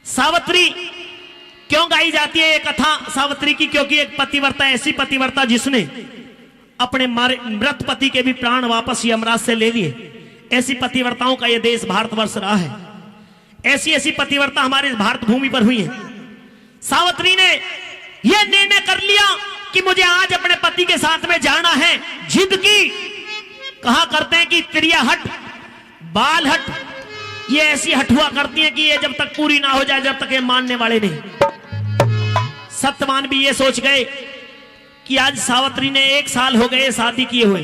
सावित्री क्यों गाई जाती है ये कथा सावित्री की? क्योंकि एक पतिव्रता, ऐसी पतिव्रता जिसने अपने मृत पति के भी प्राण वापस यमराज से ले लिए, ऐसी पतिव्रताओं का ये देश भारतवर्ष रहा है। ऐसी ऐसी पतिव्रता हमारे भारत भूमि पर हुई है। सावित्री ने यह निर्णय कर लिया कि मुझे आज अपने पति के साथ में जाना है। जिद की। कहा करते हैं कि त्रिया हट, बाल हट, ये ऐसी हट हुआ करती हैं कि ये जब तक पूरी ना हो जाए, जब तक ये मानने वाले नहीं। सत्यवान भी ये सोच गए कि आज सावित्री ने 1 साल हो गए शादी किए हुए,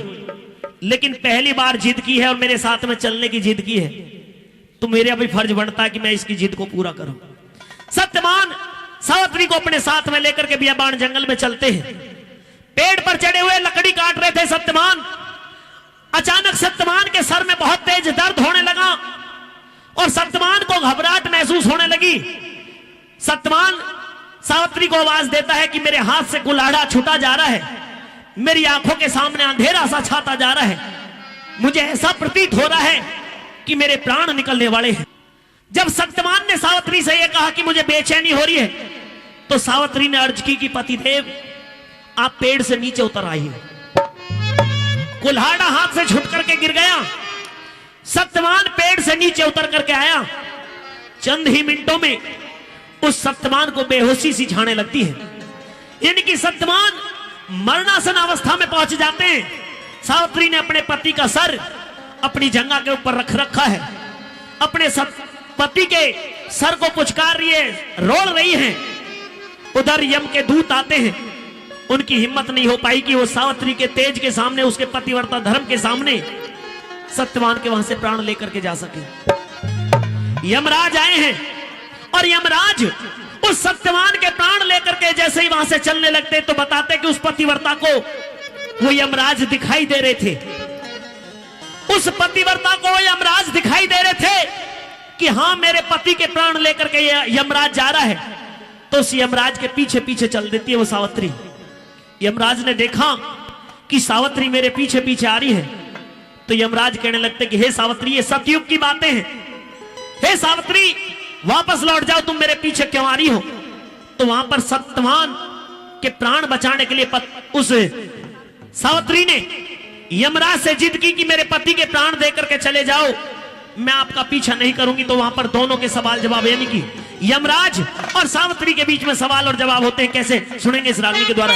लेकिन पहली बार जिद की है और मेरे साथ में चलने की जिद की है, तो मेरा भी फर्ज बनता है कि मैं इसकी जिद को पूरा करूं। सत्यवान सावित्री को अपने साथ में लेकर के बियाबान जंगल में चलते हैं। पेड़ पर चढ़े हुए लकड़ी काट रहे थे सत्यवान। अचानक सत्यवान के सर में बहुत तेज दर्द होने लगा और सत्यवान को घबराहट महसूस होने लगी। सत्यवान सावित्री को आवाज देता है कि मेरे हाथ से कुल्हाड़ा छूटा जा रहा है, मेरी आंखों के सामने अंधेरा सा छाता जा रहा है, मुझे ऐसा प्रतीत हो रहा है कि मेरे प्राण निकलने वाले हैं। जब सत्यवान ने सावित्री से यह कहा कि मुझे बेचैनी हो रही है, तो सावित्री ने अर्ज की कि पतिदेव आप पेड़ से नीचे उतर आइए। कुल्हाड़ा हाथ से छूट करके गिर गया। सत्यवान पेड़ से नीचे उतर करके आया। चंद ही मिनटों में उस सत्यवान को बेहोशी सी छाने लगती है, यानी कि सत्यवान मरणासन अवस्था में पहुंच जाते हैं। सावित्री ने अपने पति का सर अपनी जंघा के ऊपर रख रखा है, अपने पति के सर को पुचकार रही है, रोल रही है। उधर यम के दूत आते हैं, उनकी हिम्मत नहीं हो पाई कि वो सावित्री के तेज के सामने, उसके पतिव्रता धर्म के सामने सत्यवान के वहां से प्राण लेकर के जा सके। यमराज आए हैं और यमराज उस सत्यवान के प्राण लेकर के जैसे ही वहां से चलने लगते तो बताते कि उस पतिव्रता को वो यमराज दिखाई दे रहे थे। उस पतिव्रता को यमराज दिखाई दे रहे थे कि हां मेरे पति के प्राण लेकर के यमराज जा रहा है। तो उस यमराज के पीछे पीछे चल देती है वो सावित्री। यमराज ने देखा कि सावित्री मेरे पीछे पीछे आ रही है, तो यमराज कहने लगते कि हे सावित्री, ये सतयुग की बातें हैं, हे सावित्री वापस लौट जाओ, तुम मेरे पीछे क्यों आ रही हो? तो वहां पर सत्यवान के प्राण बचाने के लिए उस सावित्री ने यमराज से जिद की कि मेरे पति के प्राण देकर के चले जाओ, मैं आपका पीछा नहीं करूंगी। तो वहां पर दोनों के सवाल जवाब, यानी कि यमराज और सावित्री के बीच में सवाल और जवाब होते हैं। कैसे सुनेंगे इस रागनी के द्वारा।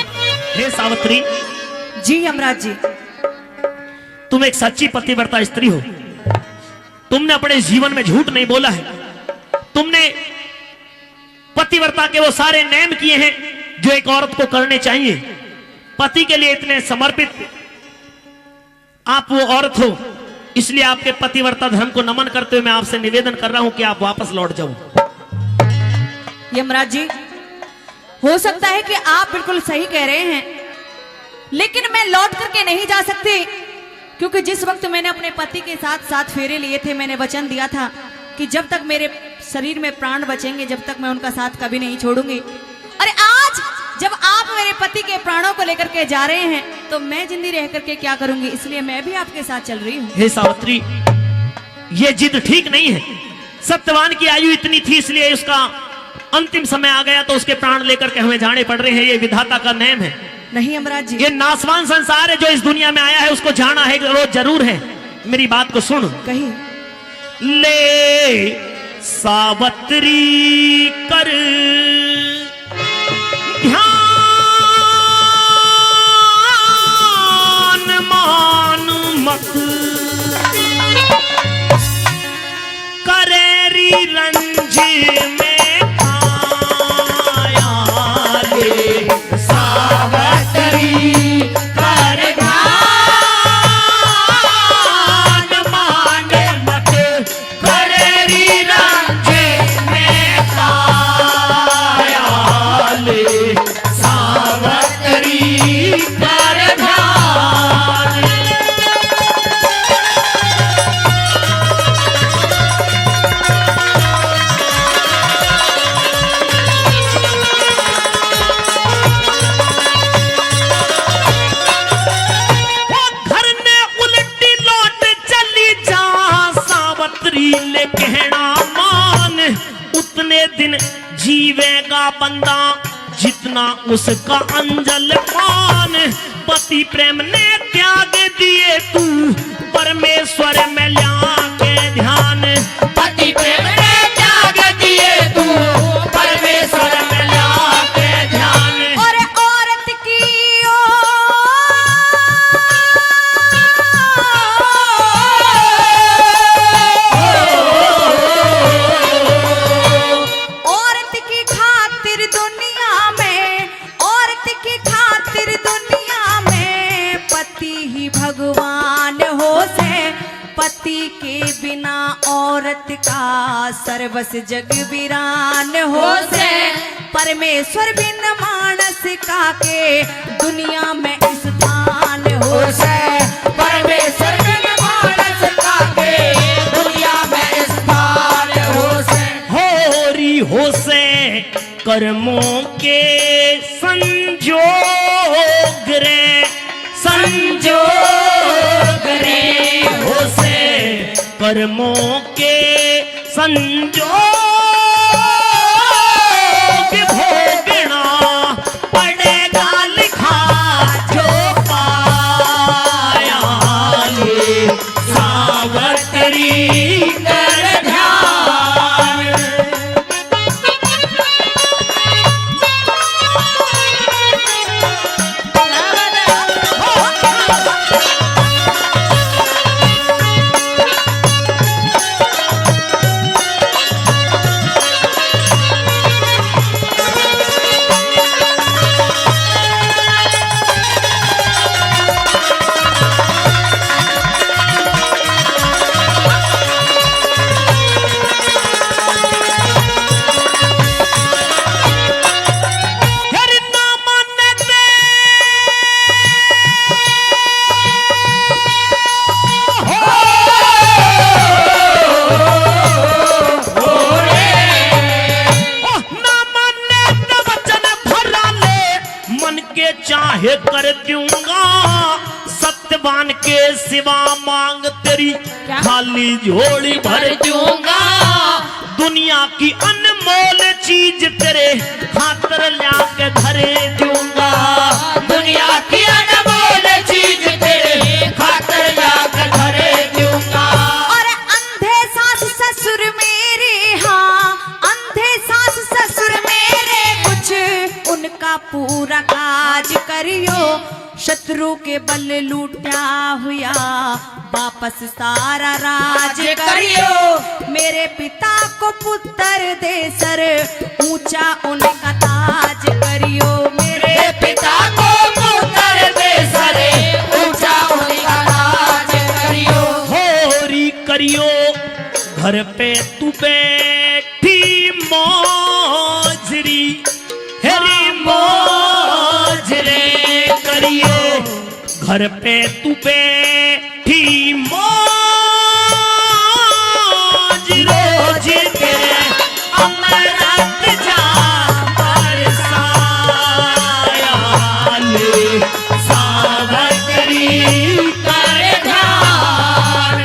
हे सावित्री। जी यमराज जी। तुम एक सच्ची पतिव्रता स्त्री हो, तुमने अपने जीवन में झूठ नहीं बोला है, तुमने पतिव्रता के वो सारे नियम किए हैं जो एक औरत को करने चाहिए। पति के लिए इतने समर्पित आप वो औरत हो, इसलिए आपके पतिव्रता धर्म को नमन करते हुए मैं आपसे निवेदन कर रहा हूं कि आप वापस लौट जाओ। यमराज जी, हो सकता है कि आप बिल्कुल सही कह रहे हैं, लेकिन मैं लौट करके नहीं जा सकती, क्योंकि जिस वक्त मैंने अपने पति के साथ 7 फेरे लिए थे, मैंने वचन दिया था कि जब तक मेरे शरीर में प्राण बचेंगे, जब तक मैं उनका साथ कभी नहीं छोड़ूंगी। अरे आज जब आप मेरे पति के प्राणों को लेकर के जा रहे हैं, तो मैं जिंदी रह करके क्या करूंगी, इसलिए मैं भी आपके साथ चल रही हूँ। हे सावित्री, ये जिद ठीक नहीं है। सत्यवान की आयु इतनी थी, इसलिए उसका अंतिम समय आ गया तो उसके प्राण लेकर के हमें जाने पड़ रहे हैं। ये विधाता का नियम है। नहीं यमराज जी, ये नासवान संसार है जो इस दुनिया में आया है, उसको जाना है रोज जरूर है। मेरी बात को सुन। कहिए। ले सावित्री कर ध्यान, मान मत करेरी रंज में आया। ले सावित्री कर मान मत करेरी रंज में आया। पूरे दिन जीवेगा बंदा जितना उसका अंजल पान। पति प्रेम ने त्याग दिए तू परमेश्वर में ल्या के ध्यान। पति प्रेम ने त्याग दिए तू परमेश्वर में ल्या के ध्यान। और औरत की औरत की खातिर दुनिया में, औरत की खातिर दुनिया में पति ही भगवान हो से। पति के बिना औरत का सर्वस जग वीरान हो से। परमेश्वर बिन मानस का के दुनिया में स्थान हो से। परमेश्वर बिन मानस का के दुनिया में स्थान हो से। होरी हो से कर्मों के संजोग रे, संजोग रे हो से कर्मों के संजोग भोगना पड़ेगा लिखा जो पाया। ये सावत्री कर ध्यान। चाहे कर दूंगा सत्यवान के सिवा मांग तेरी खाली झोली भर दूंगा। दुनिया की अनमोल चीज तेरे खातर ला के घरे दूंगा। दुनिया की अनमोल चीज तेरे खातर ला के घरे दूंगा। और अंधे सास ससुर मेरे, हाँ अंधे सास ससुर मेरे कुछ उनका पूरा काज करियो। शत्रु के बल लूटा हुआ वापस सारा राज करियो। मेरे पिता को पुत्र दे सर ऊंचा उनका ताज करियो। मेरे पिता को पुत्र दे सर ऊंचा उनका ताज करियो। होरी करियो घर पे तू बैठी मौजरी, हेरी मौज रे करियो। घर पे तू बैठी मौज रोज तेरे अमृत जा बरसाया। ले सावत्री कर ध्यान।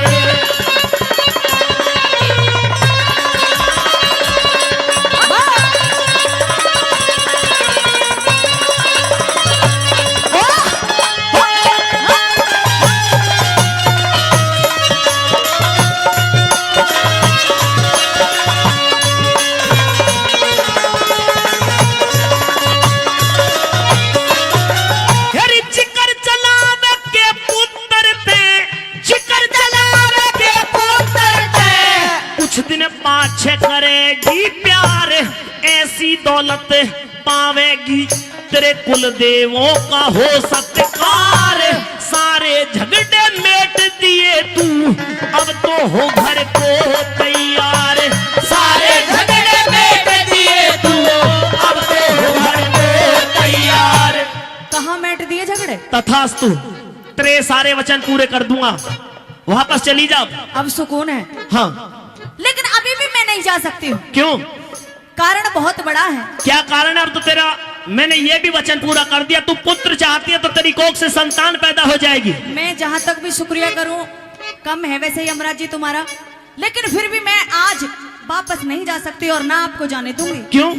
पाछे करेगी प्यार ऐसी दौलत पावेगी। तेरे कुल देवों का हो सत्कार। सारे झगड़े मेट दिए तू अब तो हो घर को तैयार। सारे झगड़े मेट दिए तू अब तो हो घर को तैयार। कहाँ मेट दिए झगड़े? तथास्तु तेरे सारे वचन पूरे कर दूंगा। वापस चली जाओ। अब सुकून है। हाँ लेकिन अभी भी मैं नहीं जा सकती हूँ। क्यों? कारण बहुत बड़ा है। क्या कारण है? अब तो तेरा मैंने ये भी वचन पूरा कर दिया। तू पुत्र चाहती है तो तेरी कोख से संतान पैदा हो जाएगी। मैं जहाँ तक भी शुक्रिया करूँ कम है वैसे यमराज जी तुम्हारा। लेकिन फिर भी मैं आज वापस नहीं जा सकती और ना आपको जाने दूंगी। क्यों?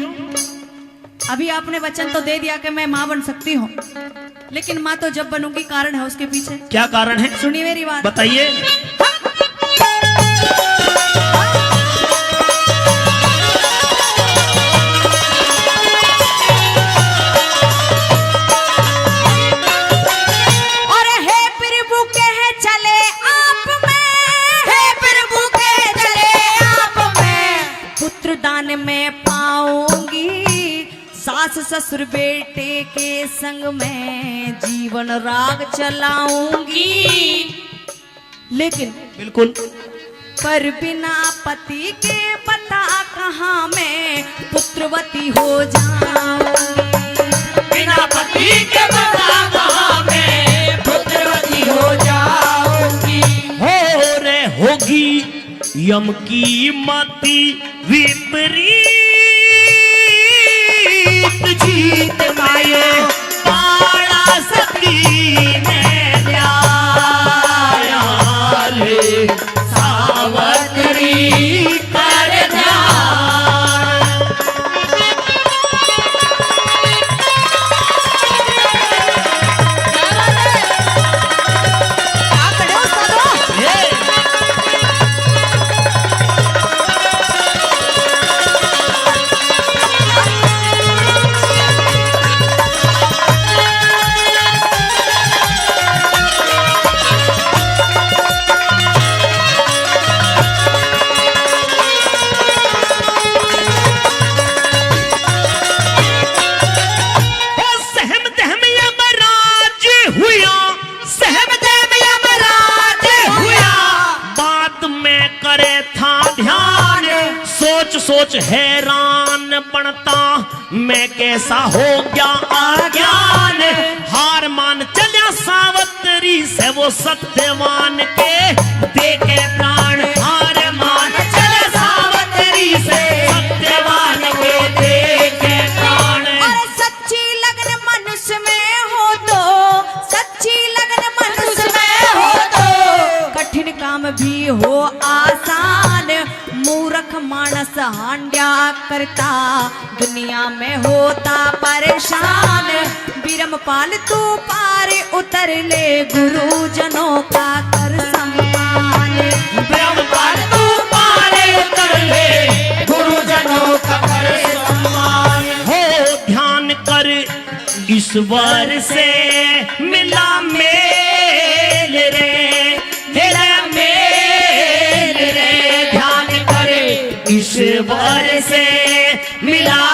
अभी आपने वचन तो दे दिया कि मैं माँ बन सकती हूँ, लेकिन माँ तो जब बनूंगी कारण है उसके पीछे। क्या कारण है? सुनिए मेरी बात। बताइए। और हे प्रभु कह चले आप में, हे प्रभु कह चले आप में, पुत्र दान में पाऊंगी, सास ससुर बेटे के संग में जीवन राग चलाऊंगी। लेकिन बिल्कुल। पर बिना पति के बता कहाँ मैं पुत्रवती हो जाऊंगी। बिना पति के बता कहाँ मैं पुत्रवती हो जाऊंगी। हो रे होगी यम की मति विपरीत, जीत माये पाड़ा सकी में न्याय ले सावतरी कर ध्यान। क्या करे उस्तादो? सोच हैरान बनता मैं कैसा हो गया अज्ञान। हार मान चलिया सावत्री से वो सत्यवान के देखे प्राण। हार मान चले सावत्री से सत्यवान के देखे प्राण। और सच्ची लगन मनुष्य में हो तो, सच्ची लगन मनुष्य में हो तो, कठिन काम भी हो आसान। मूर्ख मानस हांड्या करता दुनिया में होता परेशान। बिरमपाल तू पार उतर ले गुरुजनों का कर सम्मान। ब्रह्मपाल तू पार उतर ले गुरुजनों का कर सम्मान। हो ध्यान कर ईश्वर से मिला मेल रे, तेरा मेल रे। ध्यान कर ईश्वर से मिला